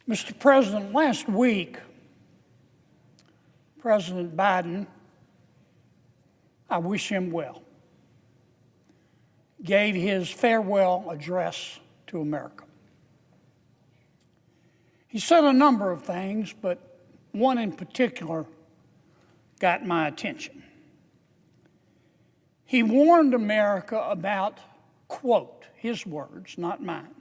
Mr. President, last week, President Biden, I wish him well, gave his farewell address to America. He said a number of things, but one in particular got my attention. He warned America about, quote, his words, not mine,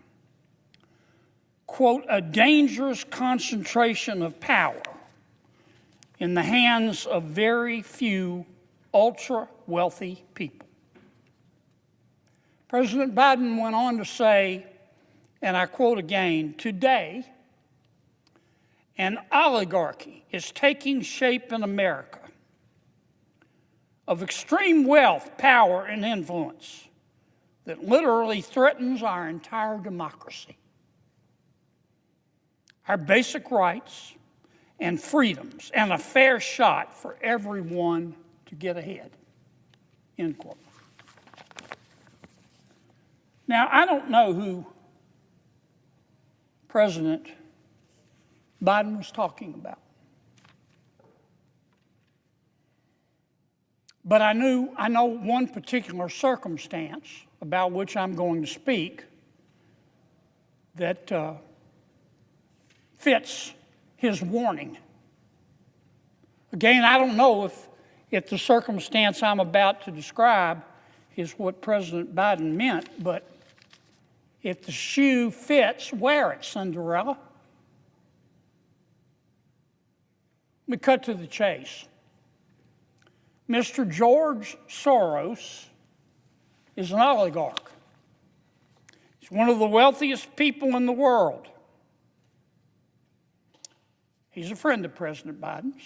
quote, a dangerous concentration of power in the hands of very few ultra-wealthy people. President Biden went on to say, and I quote again, today, an oligarchy is taking shape in America of extreme wealth, power, and influence that literally threatens our entire democracy, our basic rights and freedoms, and a fair shot for everyone to get ahead, end quote. Now, I don't know who President Biden was talking about, but I know one particular circumstance about which I'm going to speak that fits his warning. Again, I don't know if the circumstance I'm about to describe is what President Biden meant, but if the shoe fits, wear it, Cinderella. Let me cut to the chase. Mr. George Soros is an oligarch. He's one of the wealthiest people in the world. He's a friend of President Biden's.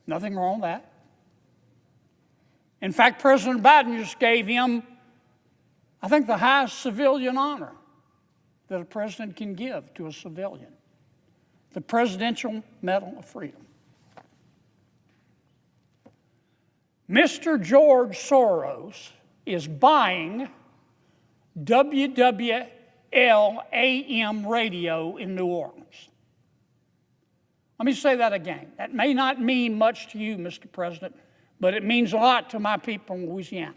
Nothing wrong with that. In fact, President Biden just gave him, I think, the highest civilian honor that a president can give to a civilian, the Presidential Medal of Freedom. Mr. George Soros is buying WWL AM radio in New Orleans. Let me say that again. That may not mean much to you, Mr. President, but it means a lot to my people in Louisiana.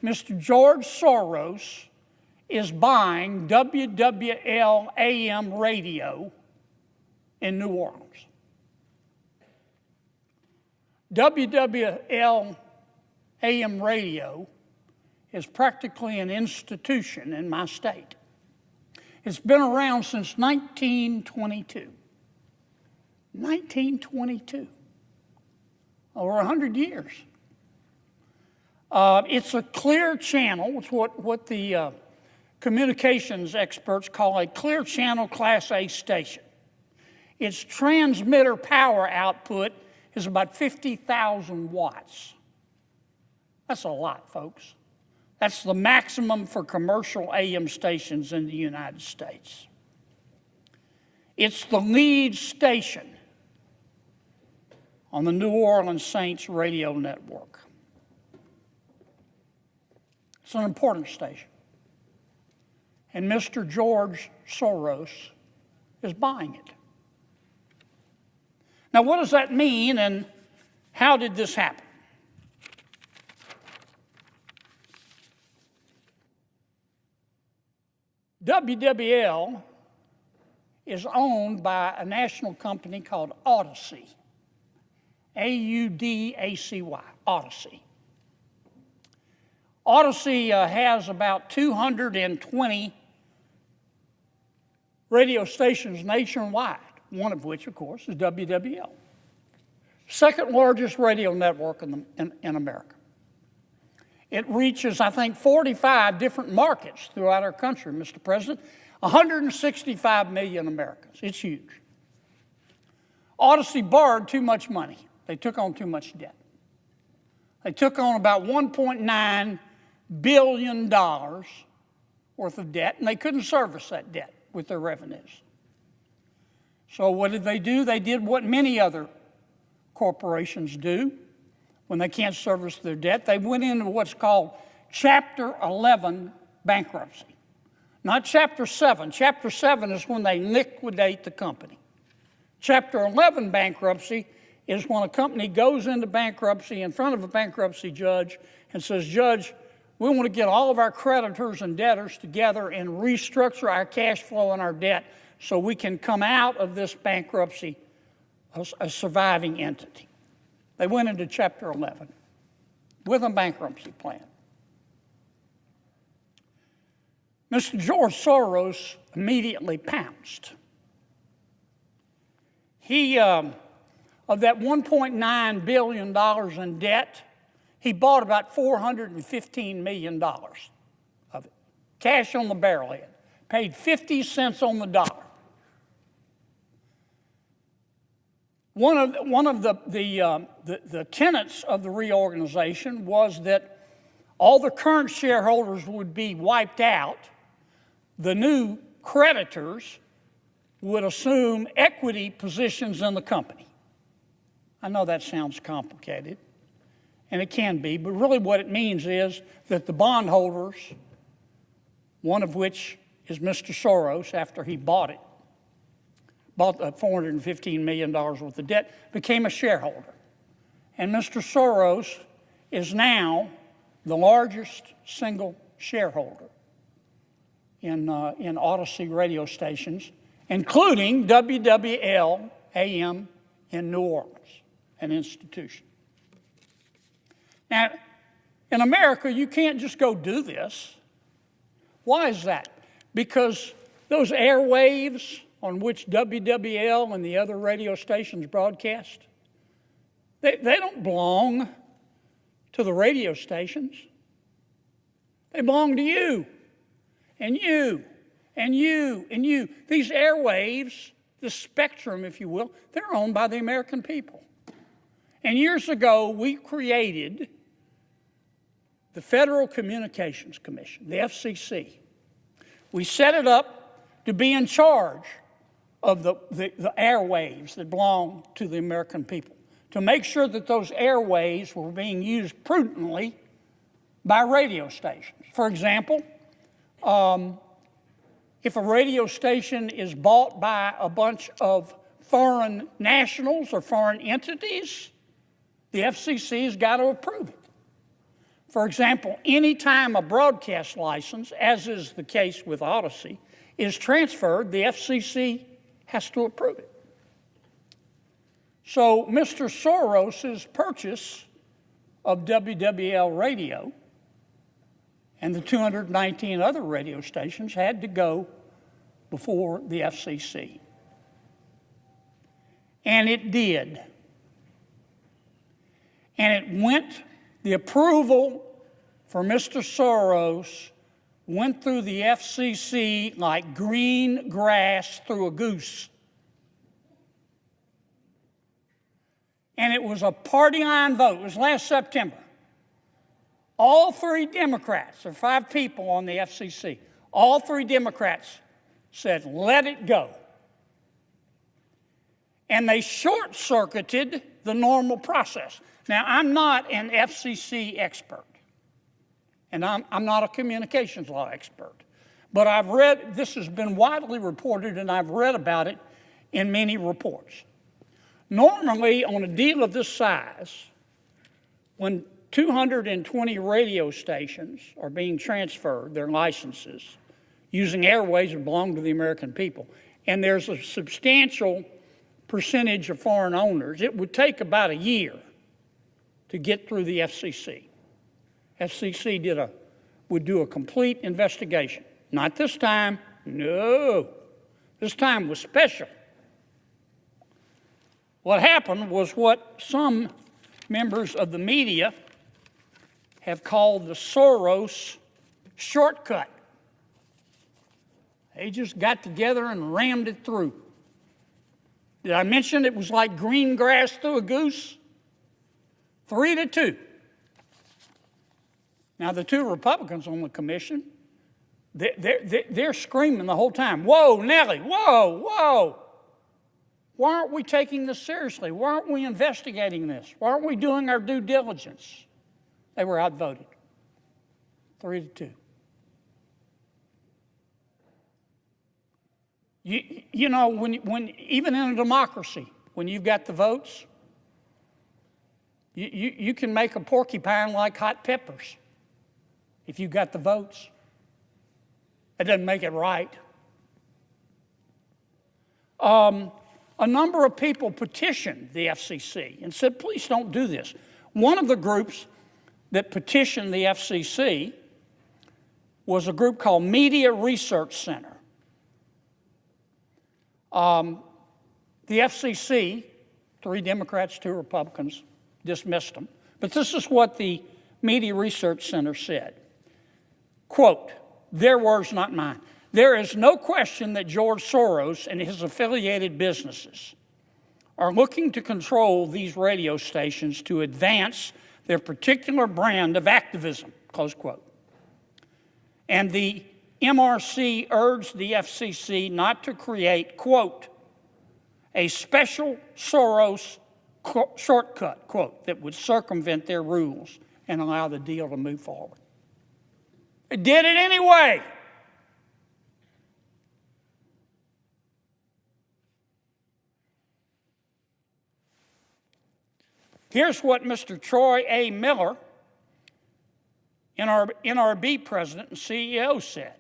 Mr. George Soros is buying WWL AM radio in New Orleans. WWL AM radio is practically an institution in my state. It's been around since 1922. 1922. Over 100 years. It's a clear channel. It's what the communications experts call a clear channel Class A station. Its transmitter power output is about 50,000 watts. That's a lot, folks. That's the maximum for commercial AM stations in the United States. It's the lead station on the New Orleans Saints radio network. It's an important station. And Mr. George Soros is buying it. Now, what does that mean, and how did this happen? WWL is owned by a national company called Audacy. A-U-D-A-C-Y, Audacy. Audacy has about 220 radio stations nationwide, one of which, of course, is WWL. Second largest radio network in America. It reaches, I think, 45 different markets throughout our country, Mr. President. 165 million Americans. It's huge. Audacy borrowed too much money. They took on too much debt. They took on about $1.9 billion worth of debt, and they couldn't service that debt with their revenues. So what did they do? They did what many other corporations do when they can't service their debt. They went into what's called Chapter 11 bankruptcy. not Chapter 7. Chapter 7 is when they liquidate the company. Chapter 11 bankruptcy is when a company goes into bankruptcy in front of a bankruptcy judge and says, Judge, we want to get all of our creditors and debtors together and restructure our cash flow and our debt so we can come out of this bankruptcy a surviving entity. They went into Chapter 11 with a bankruptcy plan. Mr. George Soros immediately pounced. He, of that $1.9 billion in debt, he bought about $415 million of it. Cash on the barrelhead. Paid 50 cents on the dollar. One of the tenets of the reorganization was that all the current shareholders would be wiped out. The new creditors would assume equity positions in the company. I know that sounds complicated, and it can be, but really what it means is that the bondholders, one of which is Mr. Soros after he bought the $415 million worth of debt, became a shareholder. And Mr. Soros is now the largest single shareholder in Odyssey radio stations, including WWL AM in New Orleans, an institution. Now, in America, you can't just go do this. Why is that? Because those airwaves on which WWL and the other radio stations broadcast, they don't belong to the radio stations. They belong to you, and you, and you, and you. These airwaves, the spectrum, if you will, they're owned by the American people. And years ago, we created the Federal Communications Commission, the FCC. We set it up to be in charge of the airwaves that belong to the American people, to make sure that those airwaves were being used prudently by radio stations. For example, if a radio station is bought by a bunch of foreign nationals or foreign entities, the FCC has got to approve it. For example, anytime a broadcast license, as is the case with Odyssey, is transferred, the FCC has to approve it. So Mr. Soros's purchase of WWL radio and the 219 other radio stations had to go before the FCC. And it did. And it went, the approval for Mr. Soros went through the FCC like green grass through a goose. And it was a party line vote. It was last September. All three Democrats, there are 5 people on the FCC, all 3 Democrats said, let it go. And they short-circuited the normal process. Now, I'm not an FCC expert, and I'm not a communications law expert, but I've read, this has been widely reported, and I've read about it in many reports. Normally, on a deal of this size, when 220 radio stations are being transferred, their licenses, using airways that belong to the American people, and there's a substantial percentage of foreign owners, it would take about a year to get through the FCC. FCC would do a complete investigation. Not this time, no. This time was special. What happened was what some members of the media have called the Soros shortcut. They just got together and rammed it through. Did I mention it was like green grass through a goose? 3-2. Now, the 2 Republicans on the commission, they're screaming the whole time, whoa, Nellie, whoa, whoa. Why aren't we taking this seriously? Why aren't we investigating this? Why aren't we doing our due diligence? They were outvoted, 3-2. You know, when even in a democracy, when you've got the votes, you can make a porcupine like hot peppers if you've got the votes. It doesn't make it right. A number of people petitioned the FCC and said, please don't do this. One of the groups that petitioned the FCC was a group called Media Research Center. The FCC, 3 Democrats, 2 Republicans, dismissed them. But this is what the Media Research Center said. Quote, their words, not mine. There is no question that George Soros and his affiliated businesses are looking to control these radio stations to advance their particular brand of activism, close quote. And the MRC urged the FCC not to create, quote, a special Soros shortcut, quote, that would circumvent their rules and allow the deal to move forward. It did it anyway. Here's what Mr. Troy A. Miller, NRB president and CEO, said.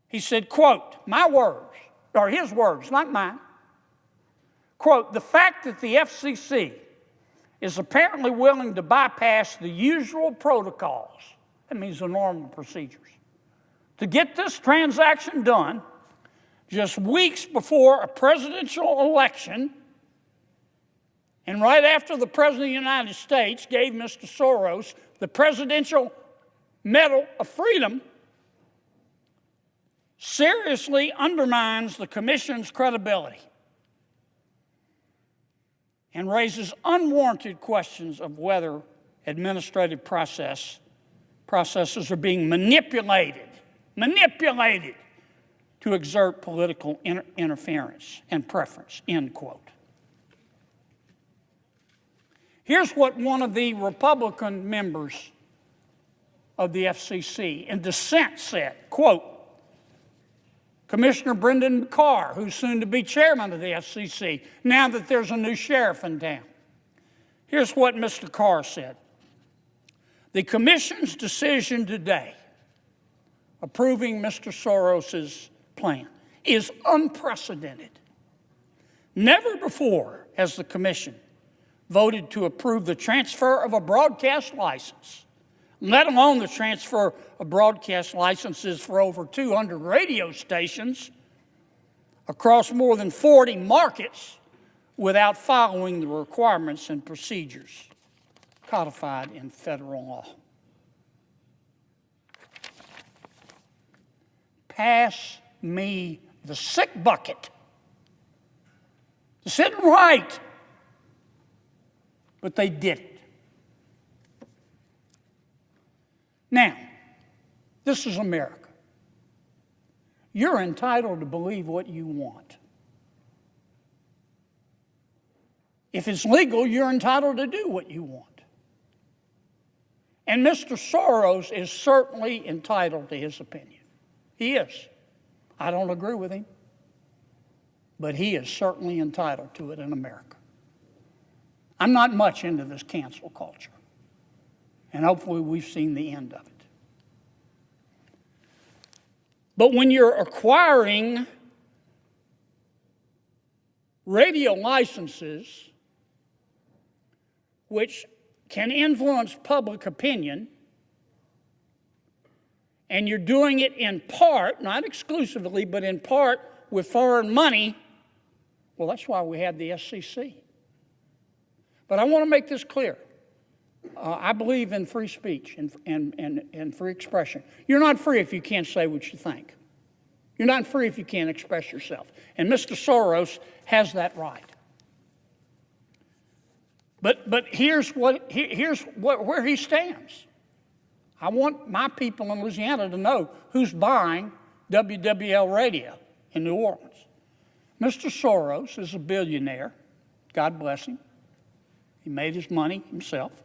He said, quote, my words, or his words, not mine. Quote, the fact that the FCC is apparently willing to bypass the usual protocols, that means the normal procedures, to get this transaction done just weeks before a presidential election and right after the President of the United States gave Mr. Soros the Presidential Medal of Freedom, seriously undermines the Commission's credibility and raises unwarranted questions of whether administrative processes are being manipulated to exert political interference and preference, end quote. Here's what one of the Republican members of the FCC in dissent said, quote, Commissioner Brendan Carr, who's soon to be chairman of the FCC, now that there's a new sheriff in town. Here's what Mr. Carr said. The Commission's decision today, approving Mr. Soros's plan, is unprecedented. Never before has the Commission voted to approve the transfer of a broadcast license, let alone the transfer of broadcast licenses for over 200 radio stations across more than 40 markets without following the requirements and procedures codified in federal law. Pass me the sick bucket. This isn't right. But they did it. Now, this is America. You're entitled to believe what you want. If it's legal, you're entitled to do what you want. And Mr. Soros is certainly entitled to his opinion. He is. I don't agree with him, but he is certainly entitled to it in America. I'm not much into this cancel culture, and hopefully we've seen the end of it. But when you're acquiring radio licenses which can influence public opinion, and you're doing it in part, not exclusively, but in part with foreign money, well, that's why we have the SEC. But I want to make this clear. I believe in free speech and free expression. You're not free if you can't say what you think. You're not free if you can't express yourself. And Mr. Soros has that right. But here's where he stands. I want my people in Louisiana to know who's buying WWL radio in New Orleans. Mr. Soros is a billionaire. God bless him. He made his money himself.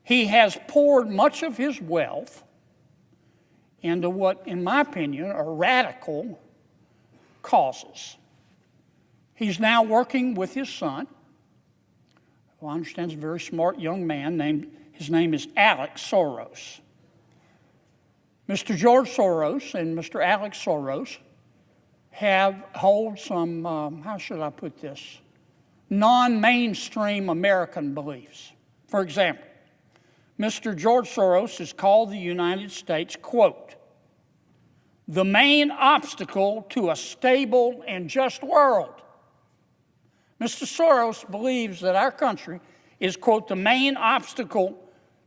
He has poured much of his wealth into what, in my opinion, are radical causes. He's now working with his son, who I understand is a very smart young man. His name is Alex Soros. Mr. George Soros and Mr. Alex Soros hold some, how should I put this, non-mainstream American beliefs. For example, Mr. George Soros has called the United States, quote, the main obstacle to a stable and just world. Mr. Soros believes that our country is, quote, the main obstacle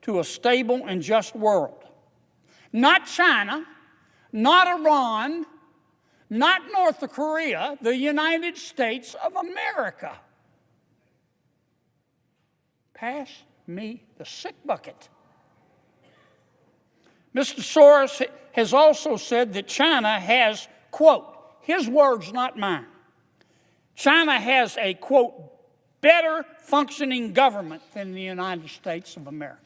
to a stable and just world. Not China, not Iran, not North Korea, the United States of America. Pass me the sick bucket. Mr. Soros has also said that China has, quote, his words, not mine, China has a, quote, better functioning government than the United States of America.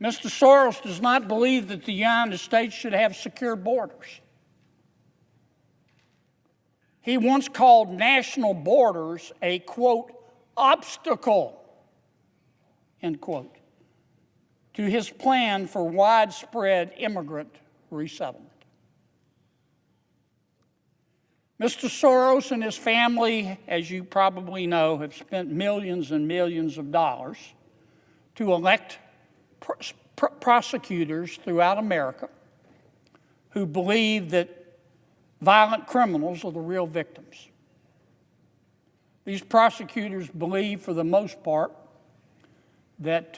Mr. Soros does not believe that the United States should have secure borders. He once called national borders a, quote, obstacle, end quote, to his plan for widespread immigrant resettlement. Mr. Soros and his family, as you probably know, have spent millions and millions of dollars to elect prosecutors throughout America who believe that violent criminals are the real victims. These prosecutors believe, for the most part, that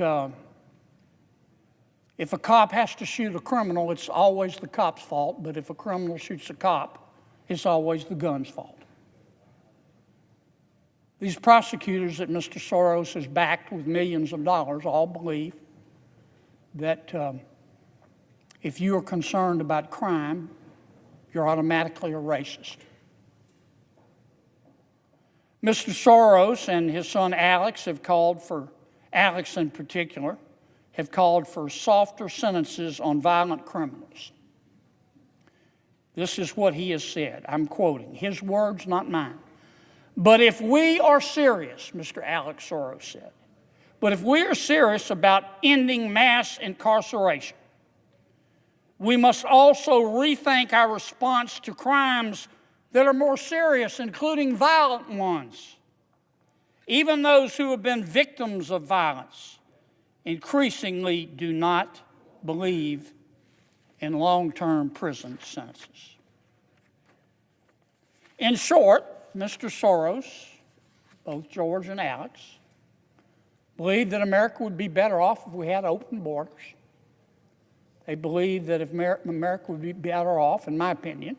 if a cop has to shoot a criminal, it's always the cop's fault, but if a criminal shoots a cop, it's always the gun's fault. These prosecutors that Mr. Soros has backed with millions of dollars all believe that if you are concerned about crime, you're automatically a racist. Mr. Soros and his son Alex have called for, Alex in particular, have called for softer sentences on violent criminals. This is what he has said. I'm quoting his words, not mine. But if we are serious, Mr. Alex Soros said, but if we are serious about ending mass incarceration, we must also rethink our response to crimes that are more serious, including violent ones. Even those who have been victims of violence increasingly do not believe in long-term prison sentences. In short, Mr. Soros, both George and Alex, believe that America would be better off if we had open borders. They believe that if America would be better off, in my opinion,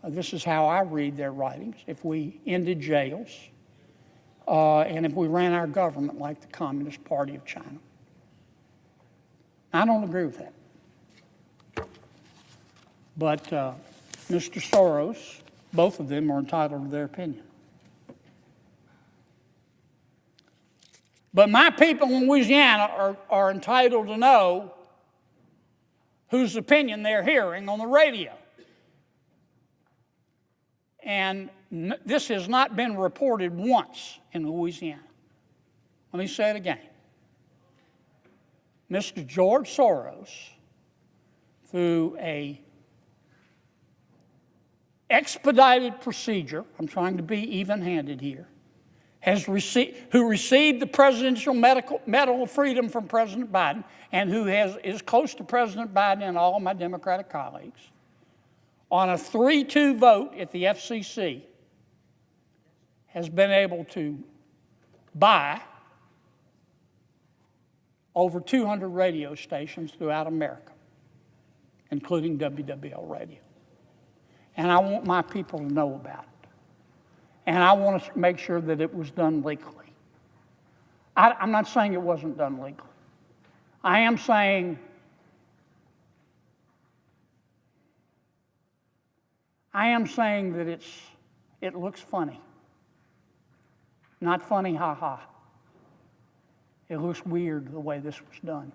this is how I read their writings, if we ended jails and if we ran our government like the Communist Party of China. I don't agree with that. But Mr. Soros, both of them are entitled to their opinion. But my people in Louisiana are entitled to know whose opinion they're hearing on the radio. And this has not been reported once in Louisiana. Let me say it again. Mr. George Soros, through a expedited procedure, I'm trying to be even-handed here, who received the Presidential Medal of Freedom from President Biden, and who is close to President Biden and all of my Democratic colleagues, on a 3-2 vote at the FCC, has been able to buy over 200 radio stations throughout America, including WWL Radio. And I want my people to know about it. And I want to make sure that it was done legally. I'm not saying it wasn't done legally. I am saying that it looks funny. Not funny, ha-ha. It looks weird the way this was done.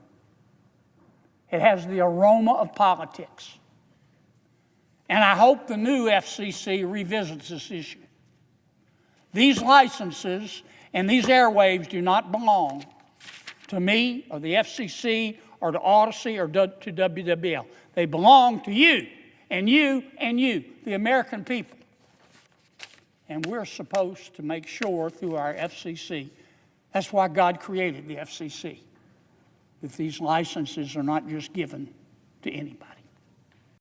It has the aroma of politics. And I hope the new FCC revisits this issue. These licenses and these airwaves do not belong to me or the FCC or to Odyssey or to WWL. They belong to you and you and you, the American people. And we're supposed to make sure through our FCC, that's why God created the FCC, that these licenses are not just given to anybody.